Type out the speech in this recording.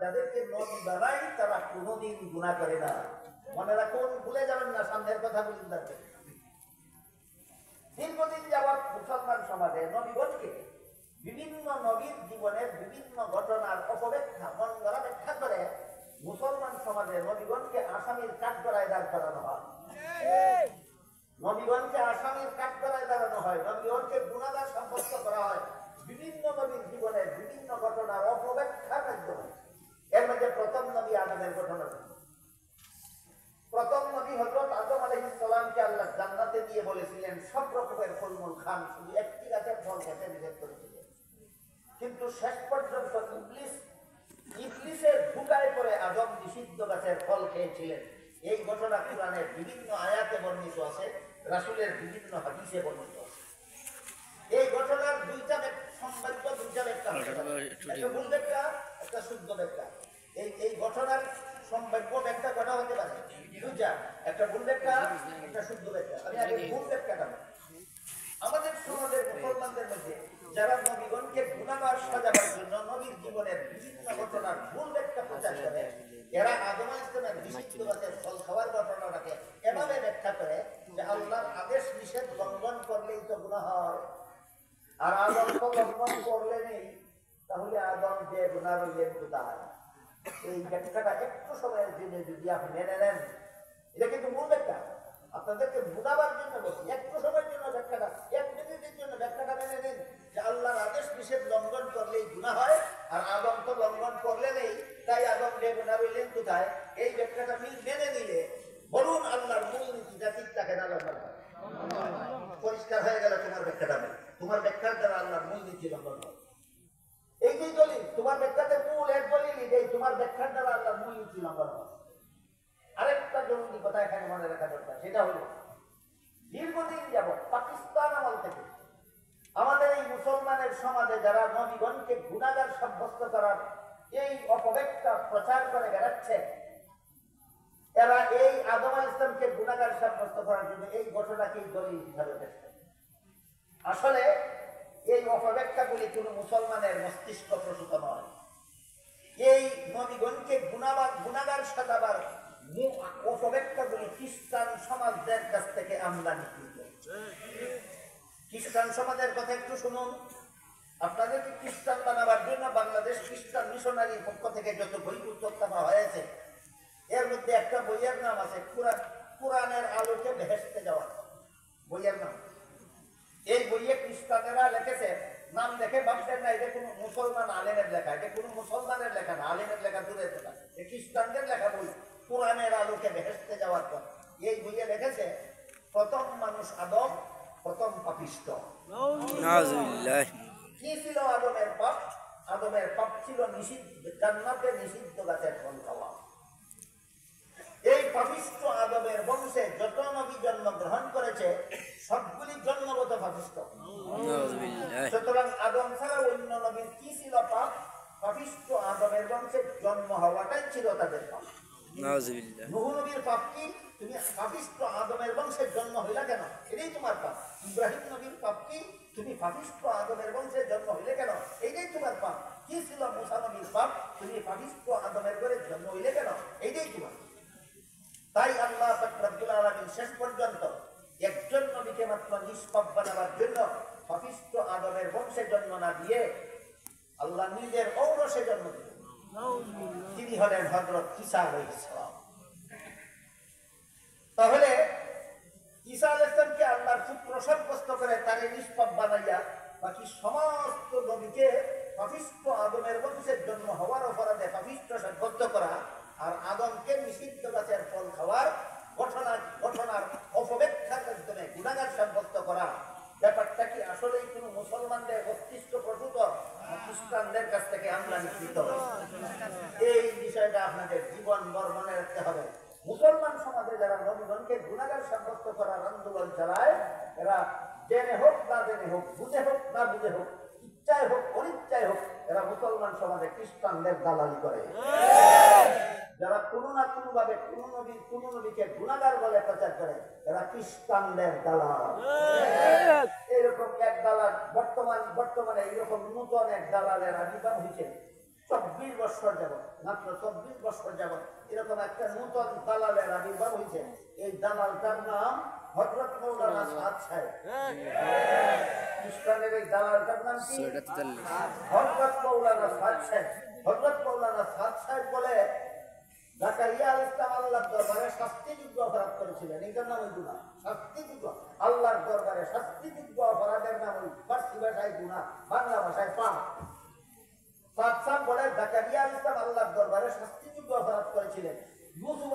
যাদেরকে নবী বানাই তারা কোনোদিন গুনাহ করে না। মনে রাখুন, ভুলে যাবেন না, সামনের কথা বলুন। দীর্ঘদিন যাবৎ মুসলমান সমাজে নবীগণকে বিভিন্ন নবীর জীবনের বিভিন্ন ঘটনার অপব্যাখ্যা মন গড়া ব্যাখ্যা করে মুসলমান সমাজে নবীগণকে আসামির কাঠগড়ায় দাঁড় করানো হয়। নবীগণকে আসামির কাঠগড়ায় দাঁড়ানো হয়, নবীগণকে গুনাহগার সাব্যস্ত করা হয় বিভিন্ন নবীর জীবনের বিভিন্ন ঘটনার অপব্যাখ্যার মাধ্যমে। এর মধ্যে প্রথম নবী আদমের ঘটনা। প্রথম নবী হযরত আদম আলাইহিস সালামকে আল্লাহ জান্নাতে দিয়ে বলেছিলেন সব রকমের ফলমূল খান, শুধু একটি গাছের ফল খেতে নিষেধ করেছিলেন। কিন্তু শেষ পর্যন্ত ইবলিসের ধোঁকায় পড়ে আদম নিষিদ্ধ গাছের ফল খেয়েছিলেন। এই ঘটনা কুরআনের বিভিন্ন আয়াতে বর্ণিত আছে, রাসূলের বিভিন্ন হাদিসে বর্ণিত আছে। এই ঘটনার দুইটা সম্ভাব্য দুইটা ব্যাখ্যা, একটা ভুল ব্যাখ্যা, একটা শুদ্ধ ব্যাখ্যা। এই ঘটনার সম্ভাব্য ব্যাখ্যা কটা হতে পারে? দুইটা, একটা ভুল ব্যাখ্যা, একটা শুদ্ধ ব্যাখ্যা। আমি আগে ভুল ব্যাখ্যাটা বলি। আমাদের সমাজের মুসলমানদের মধ্যে যারা নবীগণকে গুনাহগার সাজাবার জন্য নবীর জীবনের বিভিন্ন ঘটনার ভুল ব্যাখ্যা প্রচার করে, এরা আদম আলাইহিস সালামের নিষিদ্ধ গাছের ফল খাওয়ার ঘটনাটাকে এভাবে ব্যাখ্যা করে যে আল্লাহর আদেশ নিষেধ লঙ্ঘন করলেই তো গুনাহ হয়, আর আদম তো লঙ্ঘন করলে নেই, তাহলে আদম যে গুনাহ করলেন কোথায়? এই ব্যাখ্যাটা একটু সময়ের জন্য যদি আপনি মেনে নেন, এটা কিন্তু মূল ব্যাখ্যা। আপনাদেরকে বুঝাবার জন্য বলছি, একটু সময়ের জন্য ব্যাখ্যাটা, এক মিনিটের জন্য ব্যাখ্যাটা মেনে নিন যে আল্লাহর আদেশ নিষেধ লঙ্ঘন করলেই গুনাহ হয়, আর আদম তো লঙ্ঘন করলে নেই, তাই আদম যে গুনাহ করলেন কোথায়? এই ব্যাখ্যাটা মেনে নিলে বলুন আল্লাহর মূল নীতিটা ঠিক থাকে না? পরিষ্কার হয়ে গেল তোমার ব্যাখ্যাটা। তোমার ব্যাখ্যার দ্বারা আল্লাহর মূল নীতি লঙ্ঘন হয়। এই যে দলিল তোমার ব্যাখ্যাতে মূল এক দলিল, এই তোমার ব্যাখ্যার দ্বারা আল্লাহর মূল নীতি লঙ্ঘন হয়। আরেকটা জরুরি কথা এখানে মনে রাখা দরকার, সেটা হলো দীর্ঘদিন যাবৎ পাকিস্তান আমল থেকে আমাদের এই মুসলমানের সমাজে যারা নবীগণকে গুনাহগার সাব্যস্ত করার এই অপব্যাখ্যা প্রচার করে বেড়াচ্ছে, এরা এই আদম আলাইহিস সালামকে গুনাহগার সাব্যস্ত করার জন্য এই ঘটনাকেই দলিল হিসাবে দেখছে। আসলে এই অপব্যাখ্যাগুলি কোন মুসলমানের মস্তিষ্ক প্রসূত নয়। এই নবীগণকে গুনাহগার সাজাবার অপব্যাখ্যাগুলি খ্রিস্টান সমাজদের কাছ থেকে আমদানিকৃত। খ্রিস্টান সমাজের কথা একটু শুনুন। আপনাদেরকে খ্রিস্টান বানাবার জন্য বাংলাদেশ খ্রিস্টান মিশনারির পক্ষ থেকে যত বই উত্তোলন হয়েছে, এর মধ্যে একটা বইয়ের নাম আছে কোরআনের আলোকে বেহেশতে যাওয়া, বইয়ের নাম। এই বইয়ে খ্রিস্টানেরা লিখেছে, নাম দেখে ভাবছেন না এটা কোনো মুসলমান আলেমের লেখা, এটা কোনো মুসলমানের লেখা না, আলেমের লেখা দূরের কথা, এটা খ্রিস্টানদের লেখা বই, কোরআনের আলোকে বেহেশতে যাওয়ার পর। এই বইয়ে লিখেছে প্রথম মানুষ আদম, প্রথম পাপিষ্ঠ। কি ছিল আদমের পাপ? আদমের পাপ ছিল জান্নাতে নিষিদ্ধ গাছের ফল খাওয়া। এই পাপিষ্ঠ আদমের বংশে যত নবী জন্মগ্রহণ করেছে সবগুলি জন্মগত পাপিষ্ঠ। সুতরাং আদম ছাড়া অন্য নবীর কি ছিল পাপ? পাপিষ্ঠ আদমের বংশে জন্ম হওয়াটাই ছিল তাদের পাপ। নূহ নবীর পাপ কি? তুমি পাপিষ্ঠ আদমের বংশে জন্ম হইলা কেন? এটাই তোমার পাপ। ইব্রাহিম নবীর পাপ কি? তুমি পাপিষ্ঠ আদমের বংশে জন্ম হইলে কেন? এইটাই তোমার পাপ। কি ছিল মুসা নবীর পাপ? তুমি পাপিষ্ঠ আদমের ঘরে জন্ম হইলে কেন? এইটাই তোমার। তাই আল্লাহ পাক রব্বুল আলামিন শেষ পর্যন্ত একজন নবীকে মাত্র নিষ্পাপ বানাবার জন্য পাপিষ্ঠ আদমের বংশে জন্ম না দিয়ে আল্লাহ নিজের ঔরসে জন্ম দিলেন। তিনি হলেন হযরত ঈসা আলাইহিস সালাম। তাহলে ঈসা আলাইহিস সালামকে আল্লাহর পুত্র সাব্যস্ত করে তারে নিষ্পাপ বানাইয়া বাকি সমস্ত নবীকে পাপিষ্ঠ আদমের বংশে জন্ম হওয়ার অপরাধে পাপিষ্ঠ সাব্যস্ত করা, আর আদমকে নিষিদ্ধ গাছের ফল খাওয়ার ঘটনার অপব্যাখ্যার মাধ্যমে গুনাহগার সাব্যস্ত করা, ব্যাপারটা কি আসলেই কোনো মুসলমানদের মস্তিষ্ক প্রসূত, খ্রিস্টানদের কাছ থেকে আমদানিকৃত? এই বিষয়টা আপনাদের জীবন মনে রাখতে হবে। মুসলমান সমাজে যারা নবীগণকে গুনাহগার সাব্যস্ত করার আন্দোলন চালায়, এরা জেনে হোক না জেনে হোক, বুঝে হোক না বুঝে হোক, ইচ্ছায় হোক অনিচ্ছায় হোক, এরা মুসলমান সমাজে খ্রিস্টানদের দালালি করে। যারা কোনো না কোনো ভাবে কোন নবীকে গুনাহগার বলে প্রচার করে, এরা খ্রিস্টানদের দালাল। এরকম এক দালাল বর্তমানে এরকম নতুন এক দালালের আবির্ভাব হয়েছে 24 বছর যাবত, মাত্র 24 বছর যাবত এরকম একটা নূতন দালালের আবির্ভাব হয়েছে। এই দালালটার নাম হযরত মাওলানা সাদ সাহেব। খ্রিস্টানের এই দালালটার নাম কি? হযরত মাওলানা সাদ সাহেব। হযরত মাওলানা সাদ সাহেব বলে জাকারিয়া আলাইহিস সালাম আল্লাহর দরবারে শাস্তিযোগ্য অপরাধ করেছিলেন, এটার নাম ওই গুনাহ। শাস্তিযোগ্য, আল্লাহর দরবারে শাস্তিযোগ্য অপরাধের নাম ওই ফার্সি ভাষায় গুনাহ, বাংলা ভাষায় পাপ। সাদ সাহেব বলে জাকারিয়া আলাইহিস সালাম আল্লাহর দরবারে শাস্তিযোগ্য অপরাধ করেছিলেন। ইউসুফ